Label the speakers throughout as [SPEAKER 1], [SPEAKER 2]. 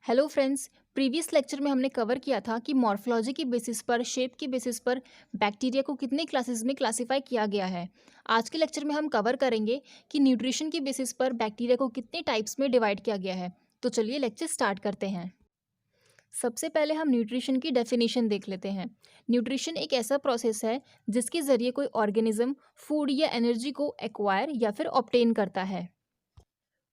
[SPEAKER 1] Hello friends. Previous lecture में हमने cover किया था कि मॉर्फोलॉजी की बेसिस पर, शेप की बेसिस पर बैक्टीरिया को कितने क्लासेस में क्लासिफाई किया गया है। आज के लेक्चर में हम कवर करेंगे कि न्यूट्रिशन की बेसिस पर बैक्टीरिया को कितने टाइप्स में डिवाइड किया गया है। तो चलिए लेक्चर स्टार्ट करते हैं। सबसे पहले हम न्यूट्रिशन की डेफिनेशन देख लेते हैं। न्यूट्रिशन एक ऐसा प्रोसेस है जिसके ज़रिए कोई ऑर्गेनिज्म फूड या एनर्जी को एक्वायर या फिर ऑब्टेन करता है।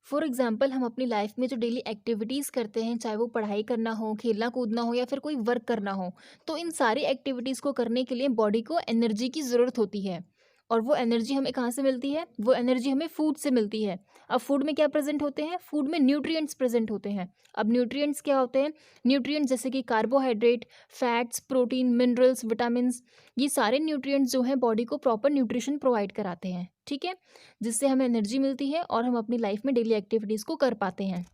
[SPEAKER 1] फॉर एग्जाम्पल, हम अपनी लाइफ में जो डेली एक्टिविटीज़ करते हैं, चाहे वो पढ़ाई करना हो, खेलना कूदना हो या फिर कोई वर्क करना हो, तो इन सारी एक्टिविटीज़ को करने के लिए बॉडी को एनर्जी की ज़रूरत होती है। और वो एनर्जी हमें कहाँ से मिलती है? वो एनर्जी हमें फूड से मिलती है। अब फूड में क्या प्रेजेंट होते हैं? फूड में न्यूट्रिएंट्स प्रेजेंट होते हैं। अब न्यूट्रिएंट्स क्या होते हैं? न्यूट्रिएंट्स जैसे कि carbohydrate, fats, protein, minerals, vitamins, ये सारे न्यूट्रिएंट्स जो हैं बॉडी को प्रॉपर न्यूट्रिशन प्रोवाइड कराते हैं। ठीक है, जिससे हमें एनर्जी मिलती है और हम अपनी लाइफ में डेली एक्टिविटीज़ को कर पाते हैं।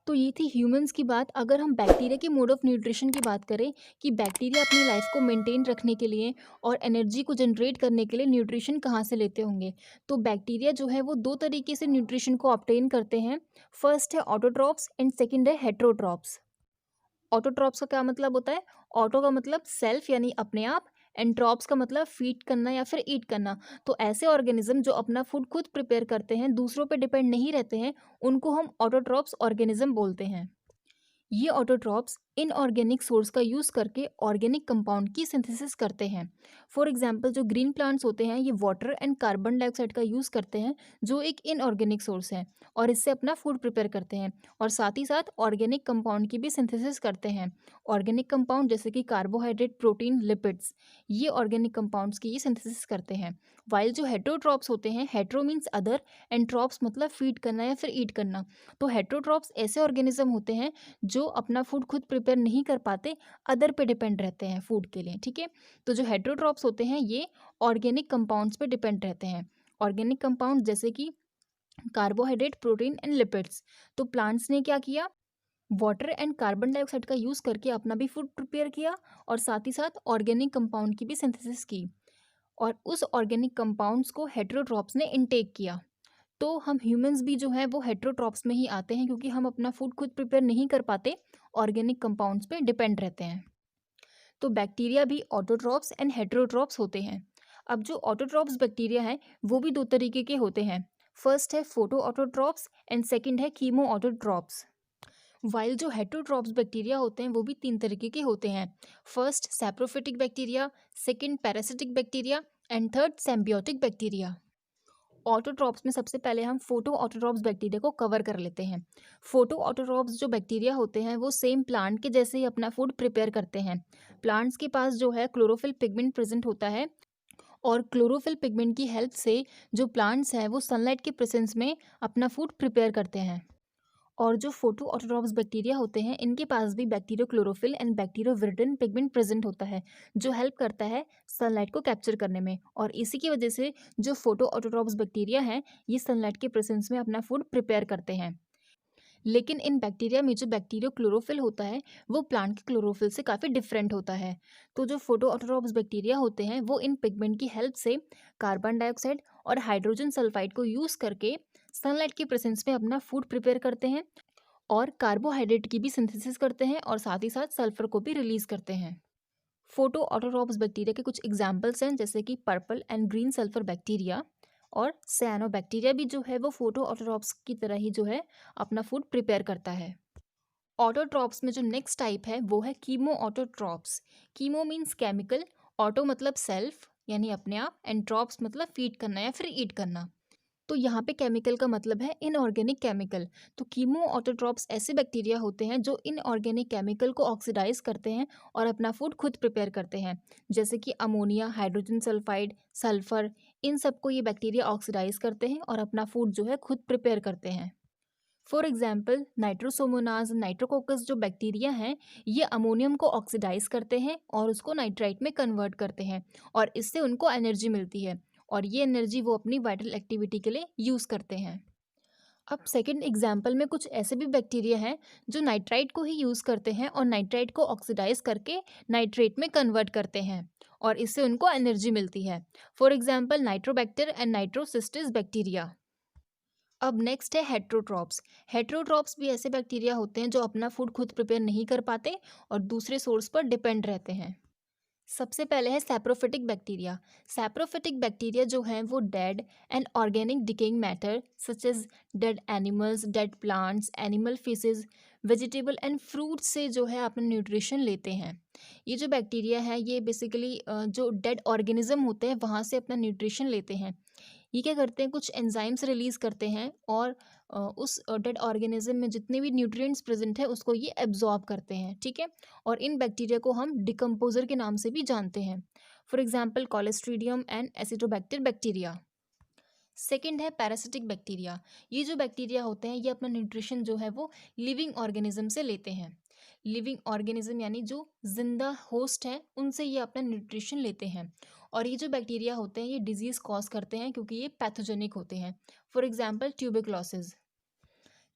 [SPEAKER 1] तो ये थी ह्यूमंस की बात। अगर हम बैक्टीरिया के मोड ऑफ न्यूट्रिशन की बात करें कि बैक्टीरिया अपनी लाइफ को मेंटेन रखने के लिए और एनर्जी को जनरेट करने के लिए न्यूट्रिशन कहाँ से लेते होंगे, तो बैक्टीरिया जो है वो दो तरीके से न्यूट्रिशन को ऑब्टेन करते हैं। फर्स्ट है ऑटोट्रॉप्स एंड सेकंड है हेट्रोट्रॉप्स। ऑटोट्रॉप्स का क्या मतलब होता है? ऑटो का मतलब सेल्फ यानी अपने आप, एंड ट्रॉप्स का मतलब फीड करना या फिर ईट करना। तो ऐसे ऑर्गेनिज्म जो अपना फूड खुद प्रिपेयर करते हैं, दूसरों पे डिपेंड नहीं रहते हैं, उनको हम ऑटोट्रॉप्स ऑर्गेनिज्म बोलते हैं। ये ऑटोट्रॉप्स इनऑर्गेनिक सोर्स का यूज़ करके ऑर्गेनिक कंपाउंड की सिंथेसिस करते हैं। फॉर एग्जांपल, जो ग्रीन प्लांट्स होते हैं ये वाटर एंड कार्बन डाइऑक्साइड का यूज़ करते हैं, जो एक इनऑर्गेनिक सोर्स है, और इससे अपना फूड प्रिपेयर करते हैं। और साथ ही साथ ऑर्गेनिक कंपाउंड की भी सिंथेसिस करते हैं। ऑर्गेनिक कंपाउंड जैसे कि कार्बोहाइड्रेट, प्रोटीन, लिपिड्स, ये ऑर्गेनिक कंपाउंड्स की ये सिंथेसिस करते हैं। वाइल जो हेट्रोट्रॉप्स होते हैं, hetero means other and trophs मतलब फीड करना या फिर ईट करना, तो हेट्रोट्रॉप्स ऐसे ऑर्गेनिज्म होते हैं जो अपना फूड खुद प्रिपेयर नहीं कर पाते, अदर पे डिपेंड रहते हैं फूड के लिए। ठीक है, तो जो हेट्रोट्रॉप्स होते हैं ये ऑर्गेनिक कंपाउंड्स पे डिपेंड रहते हैं। ऑर्गेनिक कंपाउंड जैसे कि कार्बोहाइड्रेट, प्रोटीन एंड लिपिड्स। तो प्लांट्स ने क्या किया? वाटर एंड कार्बन डाइऑक्साइड का यूज़ करके अपना भी फूड प्रिपेयर किया और साथ ही साथ ऑर्गेनिक कंपाउंड की भी सिंथेसिस की, और उस ऑर्गेनिक कंपाउंड्स को हेट्रोट्रॉप्स ने इनटेक किया। तो हम ह्यूमंस भी जो है वो हेट्रोट्रॉप्स में ही आते हैं, क्योंकि हम अपना फूड खुद प्रिपेयर नहीं कर पाते, ऑर्गेनिक कंपाउंड्स पे डिपेंड रहते हैं। तो बैक्टीरिया भी ऑटोट्रॉप्स एंड हेट्रोट्रॉप्स होते हैं। अब जो ऑटोट्रॉप्स बैक्टीरिया हैं वो भी दो तरीके के होते हैं। फर्स्ट है फोटो ऑटोट्रॉप्स एंड सेकंड है कीमो ऑटोट्रॉप्स। वाइल जो हेट्रोट्रॉप्स बैक्टीरिया होते हैं वो भी तीन तरीके के होते हैं। First saprophytic bacteria, second parasitic bacteria and third symbiotic bacteria. Autotrophs में सबसे पहले हम फोटो ऑटोट्रॉप्स बैक्टीरिया को कवर कर लेते हैं। फोटो ऑटोट्रॉप्स जो बैक्टीरिया होते हैं वो सेम प्लांट के जैसे ही अपना फूड प्रिपेयर करते हैं। प्लांट्स के पास जो है क्लोरोफिल पिगमेंट प्रेजेंट होता है, और क्लोरोफिल पिगमेंट की हेल्प से जो प्लांट्स हैं वो सनलाइट के प्रेजेंस में अपना फूड प्रिपेयर करते हैं। और जो फोटो ऑटोट्रॉप्स बैक्टीरिया होते हैं इनके पास भी bacteriochlorophyll and bacterioviridin pigment present होता है, जो हेल्प करता है सनलाइट को कैप्चर करने में। और इसी की वजह से जो फोटो ऑटोट्रॉप्स बैक्टीरिया हैं ये सनलाइट के प्रेजेंस में अपना फूड प्रिपेयर करते हैं। लेकिन इन बैक्टीरिया में जो बैक्टीरियो क्लोरोफिल होता है वो प्लांट के क्लोरोफिल से काफ़ी डिफरेंट होता है। तो जो फोटो ऑटोट्रॉप्स बैक्टीरिया होते हैं वो इन पिगमेंट की हेल्प से कार्बन डाइऑक्साइड और हाइड्रोजन सल्फाइड को यूज़ करके सनलाइट के प्रेजेंस में अपना फूड प्रिपेयर करते हैं, और कार्बोहाइड्रेट की भी सिंथेसिस करते हैं, और साथ ही साथ सल्फर को भी रिलीज करते हैं। फोटो ऑटोट्रॉप्स बैक्टीरिया के कुछ एग्जाम्पल्स हैं जैसे कि purple and green sulphur bacteria, और साइनोबैक्टीरिया भी जो है वो फोटो ऑटोट्रॉप्स की तरह ही जो है अपना फूड प्रिपेयर करता है। ऑटोट्रॉप्स में जो नेक्स्ट टाइप है वो है chemo autotrophs. Chemo means chemical, auto मतलब सेल्फ यानी अपने आप, एंड ट्रॉप्स मतलब फीड करना या फिर ईट करना। तो यहाँ पे केमिकल का मतलब है इनऑर्गेनिक केमिकल। तो कीमो ऑटोट्रॉप्स ऐसे बैक्टीरिया होते हैं जो इनऑर्गेनिक केमिकल को ऑक्सीडाइज करते हैं और अपना फूड खुद प्रिपेयर करते हैं, जैसे कि अमोनिया, हाइड्रोजन सल्फाइड, सल्फर, इन सबको ये बैक्टीरिया ऑक्सीडाइज करते हैं और अपना फूड जो है खुद प्रिपेयर करते हैं। फॉर एग्जाम्पल, नाइट्रोसोमोनाज, नाइट्रोकोकस जो बैक्टीरिया हैं ये अमोनियम को ऑक्सीडाइज करते हैं और उसको नाइट्राइट में कन्वर्ट करते हैं, और इससे उनको एनर्जी मिलती है, और ये एनर्जी वो अपनी वाइटल एक्टिविटी के लिए यूज़ करते हैं। अब सेकंड एग्जाम्पल में कुछ ऐसे भी बैक्टीरिया हैं जो नाइट्राइट को ही यूज़ करते हैं और नाइट्राइट को ऑक्सीडाइज करके नाइट्रेट में कन्वर्ट करते हैं, और इससे उनको एनर्जी मिलती है। For example, nitrobacter and nitrocystis bacteria. अब नेक्स्ट है हेट्रोट्रॉप्स। हेट्रोट्रॉप्स भी ऐसे बैक्टीरिया होते हैं जो अपना फूड खुद प्रिपेयर नहीं कर पाते और दूसरे सोर्स पर डिपेंड रहते हैं। सबसे पहले है सैप्रोफिटिक बैक्टीरिया। सैप्रोफिटिक बैक्टीरिया जो हैं वो dead and organic decaying matter such as dead animals, dead plants, animal faeces, vegetable and fruit से जो है अपना न्यूट्रिशन लेते हैं। ये जो बैक्टीरिया है ये बेसिकली जो डेड ऑर्गेनिज्म होते हैं वहाँ से अपना न्यूट्रिशन लेते हैं। ये क्या करते हैं, कुछ एंजाइम्स रिलीज़ करते हैं और उस डेड ऑर्गेनिज्म में जितने भी न्यूट्रिएंट्स प्रेजेंट है उसको ये एब्जॉर्ब करते हैं, ठीक है। और इन बैक्टीरिया को हम डिकम्पोजर के नाम से भी जानते हैं। For example clostridium and acidobacter bacteria. Second है पैरासिटिक बैक्टीरिया। ये जो बैक्टीरिया होते हैं ये अपना न्यूट्रिशन जो है वो लिविंग ऑर्गेनिज्म से लेते हैं। लिविंग ऑर्गेनिज्म यानी जो जिंदा होस्ट हैं उनसे ये अपना न्यूट्रिशन लेते हैं। और ये जो बैक्टीरिया होते हैं ये डिजीज़ कॉज करते हैं क्योंकि ये पैथोजेनिक होते हैं। For example tuberculosis.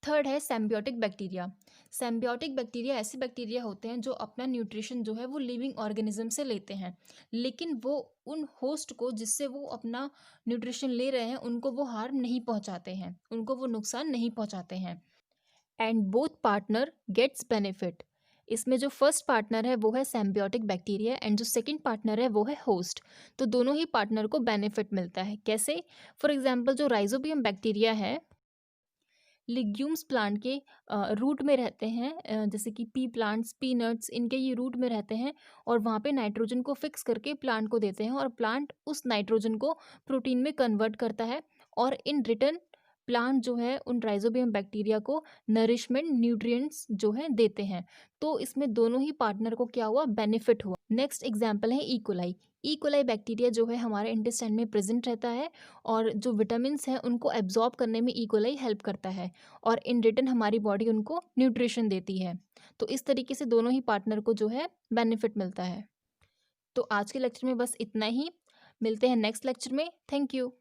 [SPEAKER 1] थर्ड है सैम्बियोटिक बैक्टीरिया। सैम्बियोटिक बैक्टीरिया ऐसे बैक्टीरिया होते हैं जो अपना न्यूट्रिशन जो है वो लिविंग ऑर्गेनिज्म से लेते हैं, लेकिन वो उन होस्ट को जिससे वो अपना न्यूट्रिशन ले रहे हैं उनको वो हार्म नहीं पहुंचाते हैं, उनको वो नुकसान नहीं पहुंचाते हैं। And both partner gets benefit. इसमें जो फर्स्ट पार्टनर है वो है सैम्बियोटिक बैक्टीरिया एंड जो सेकंड पार्टनर है वो है होस्ट। तो दोनों ही पार्टनर को बेनिफिट मिलता है। कैसे? फॉर एग्जांपल जो राइजोबियम बैक्टीरिया है लिग्यूम्स प्लांट के रूट में रहते हैं, जैसे कि पी प्लांट्स, पीनट्स, इनके ये रूट में रहते हैं और वहाँ पे नाइट्रोजन को फिक्स करके प्लांट को देते हैं और प्लांट उस नाइट्रोजन को प्रोटीन में कन्वर्ट करता है और इन रिटर्न प्लांट जो है उन राइजोबियम बैक्टीरिया को नरिशमेंट न्यूट्रिएंट्स जो है देते हैं। तो इसमें दोनों ही पार्टनर को क्या हुआ, बेनिफिट हुआ। नेक्स्ट एग्जाम्पल है ईकोलाई। ईकोलाई बैक्टीरिया जो है हमारे इंटेस्टाइन में प्रेजेंट रहता है और जो विटामिन्स हैं उनको एब्जॉर्ब करने में ईकोलाई हेल्प करता है और इन रिटर्न हमारी बॉडी उनको न्यूट्रिशन देती है। तो इस तरीके से दोनों ही पार्टनर को जो है बेनिफिट मिलता है। तो आज के लेक्चर में बस इतना ही। मिलते हैं नेक्स्ट लेक्चर में। Thank you.